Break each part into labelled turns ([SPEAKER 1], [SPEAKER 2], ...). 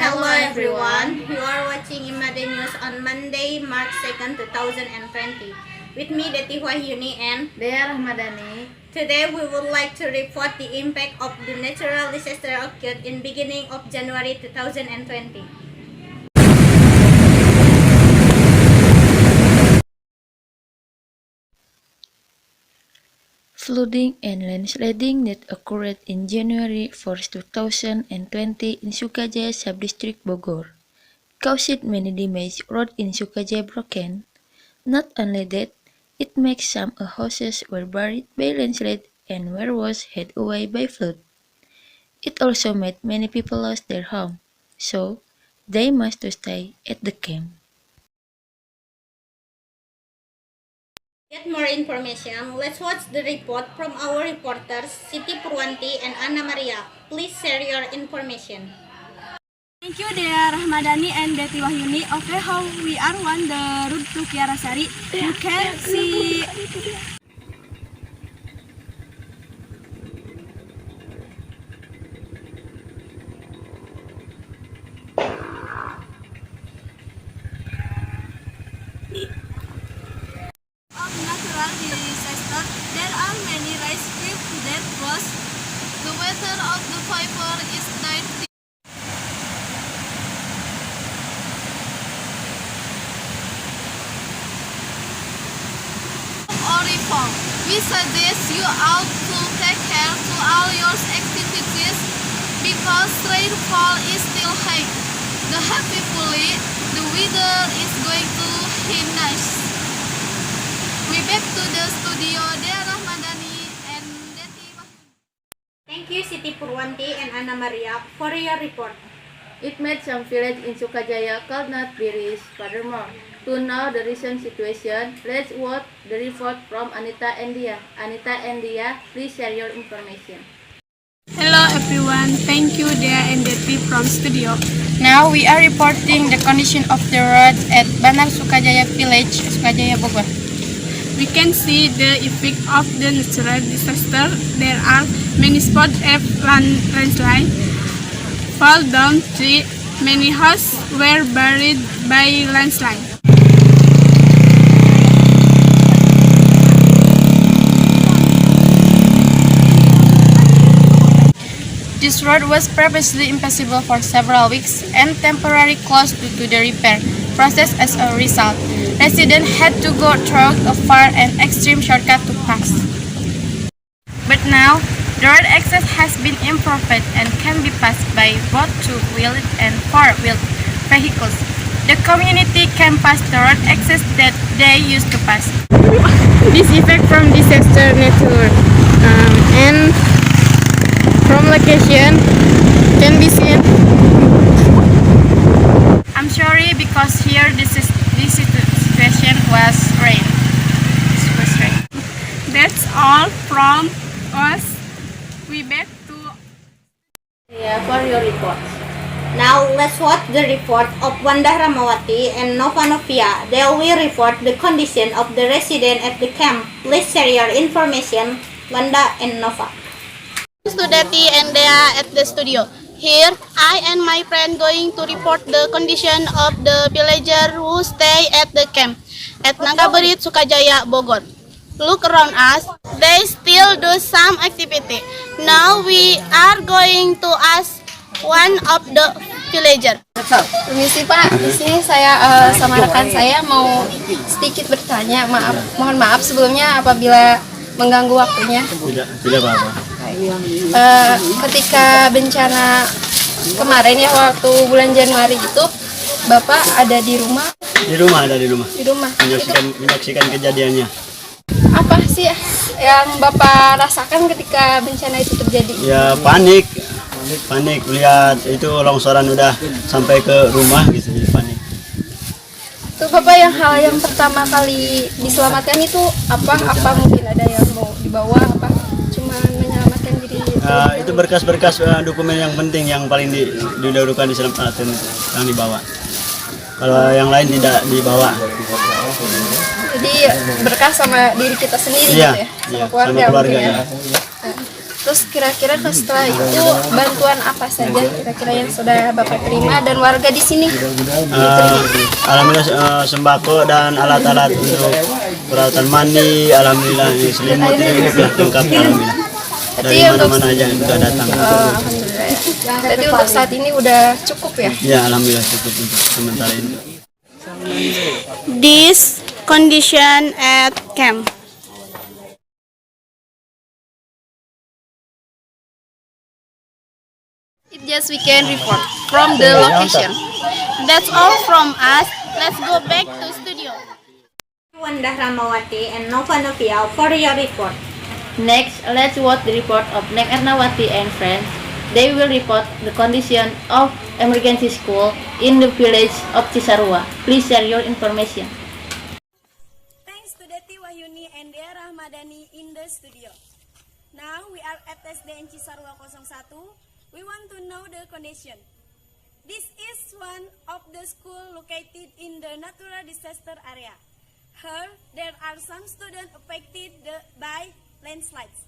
[SPEAKER 1] Hello everyone, you are watching Imade News on Monday, March 2nd, 2020. With me, Deti Wahyuni and
[SPEAKER 2] Dea Rahmadani.
[SPEAKER 1] Today we would like to report the impact of the natural disaster occurred in beginning of January 2020.
[SPEAKER 3] Flooding and landsliding that occurred in January 1st, 2020 in Sukajaya Subdistrict Bogor caused many damage. Roads in Sukajaya broken. Not only that, it makes some houses were buried by landslide and were washed away by flood. It also made many people lost their home, so they must stay at the camp.
[SPEAKER 1] Get more information, let's watch the report from our reporters Siti Purwanti and Anna Maria. Please share your information.
[SPEAKER 4] Thank you, Dea Rahmadani and Deti Wahyuni. Okay, how we are on the road to Kiarasari. You can see of natural disaster. There are many rescues that was. The weather of the fire is 90. We suggest you all to take care to all your activities because rainfall is still high. The hopefully the weather is going to be nice. We back to the studio, Dea Rahmadani and Deti Wahyuni.
[SPEAKER 1] Thank you Siti Purwanti and Anna Maria for your report.
[SPEAKER 2] It made some village in Sukajaya could not be reached furthermore. To know the recent situation, let's watch the report from Anita and Dia. Anita and Dia, please share your information.
[SPEAKER 4] Hello everyone, thank you Dea and Deti from studio.
[SPEAKER 5] Now we are reporting the condition of the road at Banar Sukajaya village, Sukajaya Bogor.
[SPEAKER 4] We can see the effect of the natural disaster. There are many spots of landslide, fall down tree, many houses were buried by landslide.
[SPEAKER 5] This road was previously impassable for several weeks and temporarily closed due to the repair process. As a result, residents had to go through a far and extreme shortcut to pass. But now, the road access has been improved and can be passed by both two-wheeled and four-wheeled vehicles. The community can pass the road access that they used to pass.
[SPEAKER 6] This effect from disaster nature and from location can be seen.
[SPEAKER 5] I'm sorry because here this situation was rain. This was rain.
[SPEAKER 4] That's all from us. We back to
[SPEAKER 2] For your report.
[SPEAKER 1] Now let's watch the report of Wanda Ramawati and Nova Novia. They will report the condition of the resident at the camp. Please share your information, Wanda and Nova.
[SPEAKER 5] To Deti and Dea at the studio. Here, I and my friend going to report the condition of the villager who stay at the camp at Nangkaberit, Sukajaya, Bogor. Look around us, they still do some activity. Now we are going to ask one of the villager.
[SPEAKER 6] Permisi Pak, di sini saya sama rekan saya mau sedikit bertanya. Mohon maaf sebelumnya apabila mengganggu waktunya.
[SPEAKER 7] Tidak apa-apa.
[SPEAKER 6] Ketika bencana kemarin ya waktu bulan Januari itu, Bapak ada di rumah?
[SPEAKER 7] Di rumah, ada di rumah.
[SPEAKER 6] Di rumah.
[SPEAKER 7] Menyaksikan kejadiannya.
[SPEAKER 6] Apa sih yang Bapak rasakan ketika bencana itu terjadi?
[SPEAKER 7] Ya panik lihat itu longsoran udah sampai ke rumah gitu, jadi panik.
[SPEAKER 6] Tuh Bapak hal yang pertama kali diselamatkan itu apa? Apa mungkin ada yang mau dibawa? Apa cuma menyelamatkan diri?
[SPEAKER 7] Itu berkas-berkas dokumen yang penting yang paling didahulukan diselamatkan yang dibawa. Kalau yang lain tidak dibawa.
[SPEAKER 6] Jadi berkas sama diri kita sendiri
[SPEAKER 7] Iya,
[SPEAKER 6] gitu ya?
[SPEAKER 7] iya,
[SPEAKER 6] Sama keluarga,
[SPEAKER 7] sama keluarga
[SPEAKER 6] mungkin
[SPEAKER 7] ya.
[SPEAKER 6] Terus kira-kira setelah itu bantuan apa saja kira-kira yang sudah Bapak terima dan warga di sini?
[SPEAKER 7] Alhamdulillah sembako dan alat-alat untuk perawatan mandi, alhamdulillah selimut ini lengkap alhamdulillah. Dari mana-mana aja yang sudah datang.
[SPEAKER 6] Alhamdulillah. Jadi untuk saat ini udah cukup ya?
[SPEAKER 7] Ya alhamdulillah cukup untuk sementara ini.
[SPEAKER 8] This condition at camp.
[SPEAKER 6] It just we can report from the location.
[SPEAKER 8] That's all from us. Let's go back to studio.
[SPEAKER 1] Wanda Ramawati and Nova Novia for your report.
[SPEAKER 2] Next, let's watch the report of Nek Ernawati and friends. They will report the condition of emergency school in the village of Cisarua. Please share your information.
[SPEAKER 8] Thanks to Deti Wahyuni and Dea Rahmadani in the studio. Now we are at SDN Cisarua 01. We want to know the condition. This is one of the school located in the natural disaster area. Here, there are some students affected by landslides.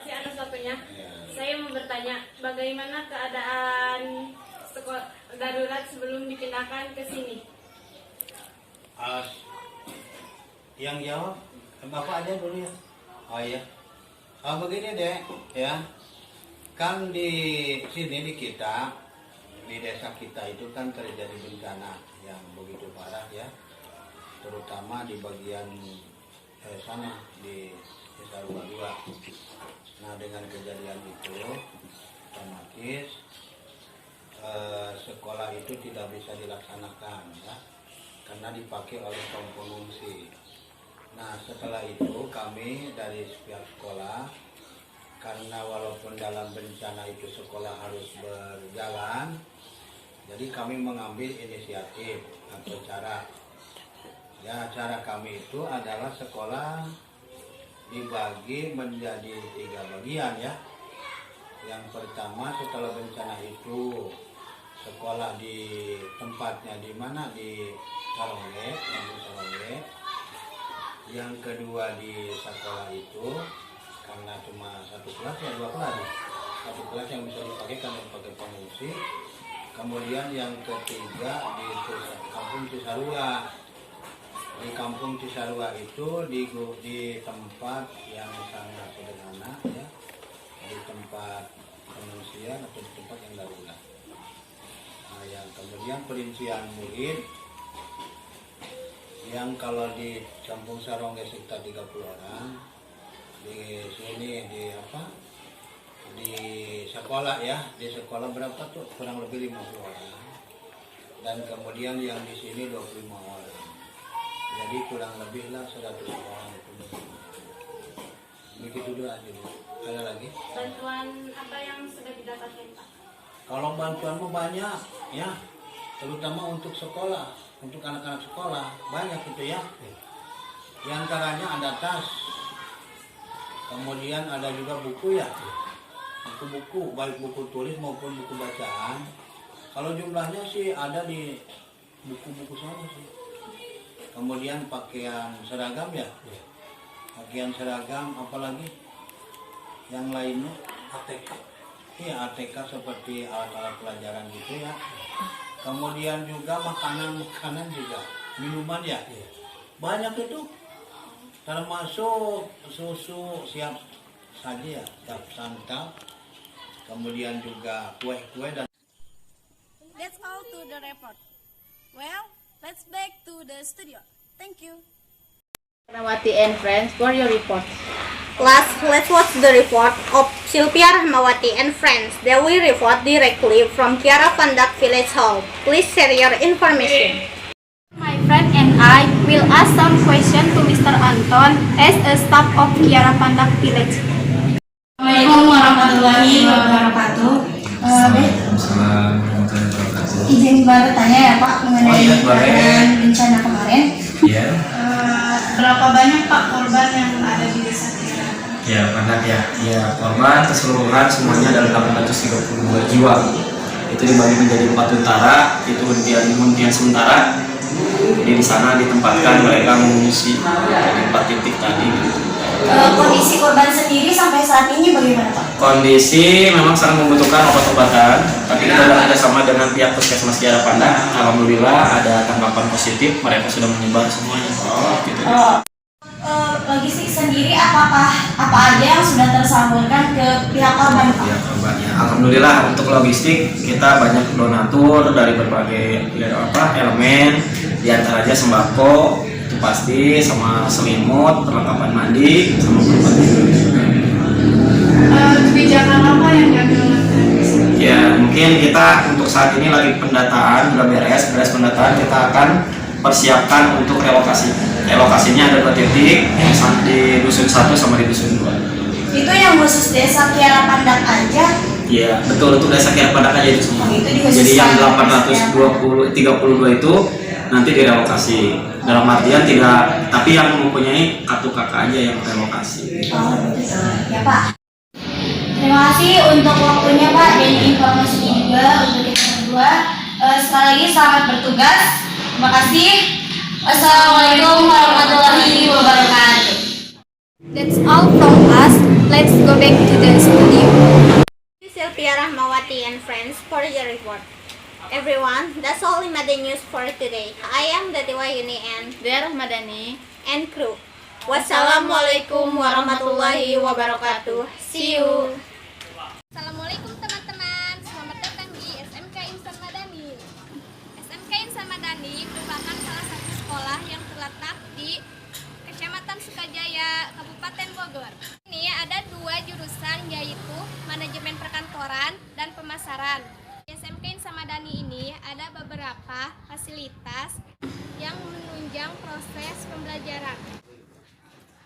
[SPEAKER 9] Atas waktunya, saya mau bertanya, bagaimana keadaan sekolah darurat sebelum dipindahkan ke sini?
[SPEAKER 10] Yang jawab, Bapak aja dulu ya. Oh iya. Begini deh, ya. Kan di sini di kita, di desa kita itu kan terjadi bencana yang begitu parah ya. Terutama di bagian sana di Desa Rua 2. Nah dengan kejadian itu otomatis sekolah itu tidak bisa dilaksanakan ya karena dipakai oleh kaum pengungsi. Nah setelah itu kami dari pihak sekolah, karena walaupun dalam bencana itu sekolah harus berjalan, jadi kami mengambil inisiatif atau cara kami itu adalah sekolah dibagi menjadi 3 bagian ya. Yang pertama setelah bencana itu sekolah di tempatnya di mana, di Sarongge, yang kedua di sekolah itu karena cuma 1 kelas ya 2 kelas, 1 kelas yang bisa dipakai karena pakai pengungsi. Kemudian yang ketiga di kampung Cisarua. Di kampung Cisarua itu di tempat yang sangat sederhana ya, di tempat pengungsian atau di tempat yang darurat. Nah, yang kemudian perincian murid yang kalau di kampung Sarongge sekitar 30 orang, di sini di sekolah ya, di sekolah berapa tuh kurang lebih 50 orang, dan kemudian yang di sini 25 orang, jadi kurang lebih lah 100 orang itu. Begitu dulu aja. Ada lagi?
[SPEAKER 9] Bantuan apa yang sudah didapatkan Pak?
[SPEAKER 10] Kalau bantuanmu banyak ya, terutama untuk sekolah, untuk anak-anak sekolah banyak itu ya. Di antaranya ada tas, kemudian ada juga buku ya, buku-buku baik buku tulis maupun buku bacaan. Kalau jumlahnya sih ada di buku-buku saja sih. Kemudian pakaian seragam ya, pakaian seragam, apalagi yang lainnya ATK. Iya, ATK seperti alat-alat pelajaran gitu ya. Kemudian juga makanan juga, minuman ya, banyak itu. Termasuk susu siap saji ya, siap santap. Kemudian juga kue-kue dan.
[SPEAKER 8] That's all to the report. Well, let's back to the studio. Thank you.
[SPEAKER 2] Ernawati and friends for your report.
[SPEAKER 1] Last, let's watch the report of Sylvia Rahmawati and friends. They will report directly from Kiara Pandak Village Hall. Please share your information.
[SPEAKER 6] My friend and I will ask some question to Mr. Anton as a staff of Kiara Pandak Village.
[SPEAKER 11] Assalamualaikum warahmatullahi wabarakatuh. Izin bertanya ya Pak mengenai keadaan bencana kemarin.
[SPEAKER 12] Iya.
[SPEAKER 11] Berapa banyak Pak korban yang ada di desa Kiara?
[SPEAKER 12] Ya banyak ya. Ya korban keseluruhan semuanya adalah 832 jiwa. Itu dibagi menjadi 4 utara, itu hunian sementara. Jadi di sana ditempatkan mereka mengungsi di 4 titik tadi.
[SPEAKER 11] Kondisi korban sendiri sampai saat ini bagaimana Pak?
[SPEAKER 12] Kondisi memang sangat membutuhkan obat-obatan, tapi kita sudah kerjasama dengan pihak Puskesmas Kiara Pandak. Alhamdulillah ada tanggapan positif, mereka sudah menyebar semuanya. Gitu.
[SPEAKER 11] Logistik sendiri apa aja yang sudah tersalurkan ke pihak korban Pak?
[SPEAKER 12] Pihak korbannya. Alhamdulillah untuk logistik kita banyak donatur dari berbagai elemen, diantaranya sembako itu pasti, sama selimut, perlengkapan mandi, sama tempat tidur.
[SPEAKER 5] Kebijakan apa yang diambil?
[SPEAKER 12] Ya mungkin kita untuk saat ini lagi pendataan, udah beres pendataan, kita akan persiapkan untuk relokasi. Relokasinya ada 2 titik, yang di Dusun 1 sama di Dusun 2.
[SPEAKER 11] Itu yang khusus desa Kiara Pandak aja?
[SPEAKER 12] Iya betul, untuk desa Kiara Pandak aja itu semua. Jadi yang 832 itu nanti direlokasi. Dalam artian tidak, tapi yang mempunyai kartu KK aja yang relokasi.
[SPEAKER 11] Oh betul, ya Pak. Terima kasih untuk waktunya Pak dan informasinya juga untuk kita berdua. Sekali lagi selamat bertugas. Terima kasih. Wassalamualaikum warahmatullahi wabarakatuh.
[SPEAKER 8] That's all from us. Let's go back to the studio.
[SPEAKER 1] Sylvia Rahmawati and friends for the report. Everyone, that's all in Madi News for today. I am Dati Wahyuni and
[SPEAKER 2] Dea Rahmadani
[SPEAKER 1] and crew. Wassalamualaikum warahmatullahi wabarakatuh. See you.
[SPEAKER 8] Assalamualaikum teman-teman. Selamat datang di SMK Insan Madani. SMK Insan Madani merupakan salah satu sekolah yang terletak di Kecamatan Sukajaya, Kabupaten Bogor. Ini ada 2 jurusan, yaitu Manajemen Perkantoran dan Pemasaran. Di SMK Insan Madani ini ada beberapa fasilitas yang menunjang proses pembelajaran.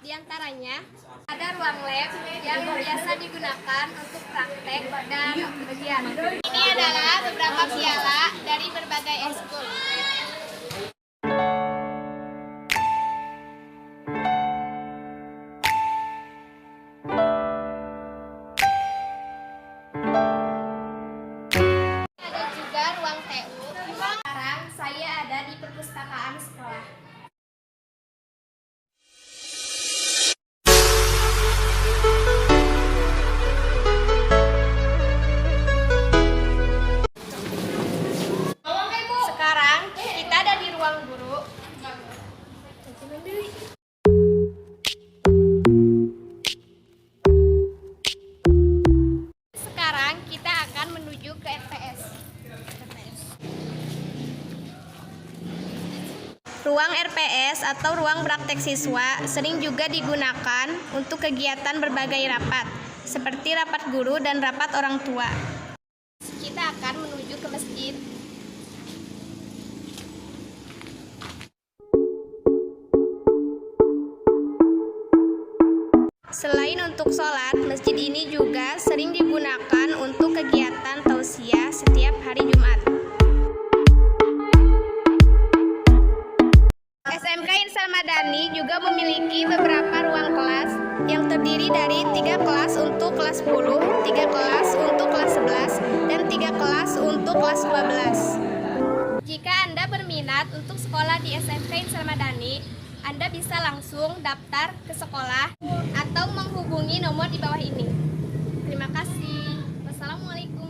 [SPEAKER 8] Di antaranya ada ruang lab yang biasa digunakan untuk praktek dan ujian. Ini adalah beberapa piala dari berbagai ekskul. Ada juga ruang TU. Sekarang saya ada di perpustakaan sekolah. Sekarang kita ada di ruang guru. Sekarang kita akan menuju ke RPS. Ruang RPS atau ruang praktek siswa sering juga digunakan untuk kegiatan berbagai rapat, seperti rapat guru dan rapat orang tua. Kita akan menuju ke masjid. Selain untuk sholat, masjid ini juga sering digunakan untuk kegiatan tausiah setiap hari Jumat. SMK Insan Madani juga memiliki beberapa ruang kelas yang terdiri dari 3 kelas untuk kelas 10, 3 kelas untuk kelas 11, dan 3 kelas untuk kelas 12. Jika Anda berminat untuk sekolah di SMK Insan Madani, Anda bisa langsung daftar ke sekolah atau menghubungi nomor di bawah ini. Terima kasih. Wassalamualaikum.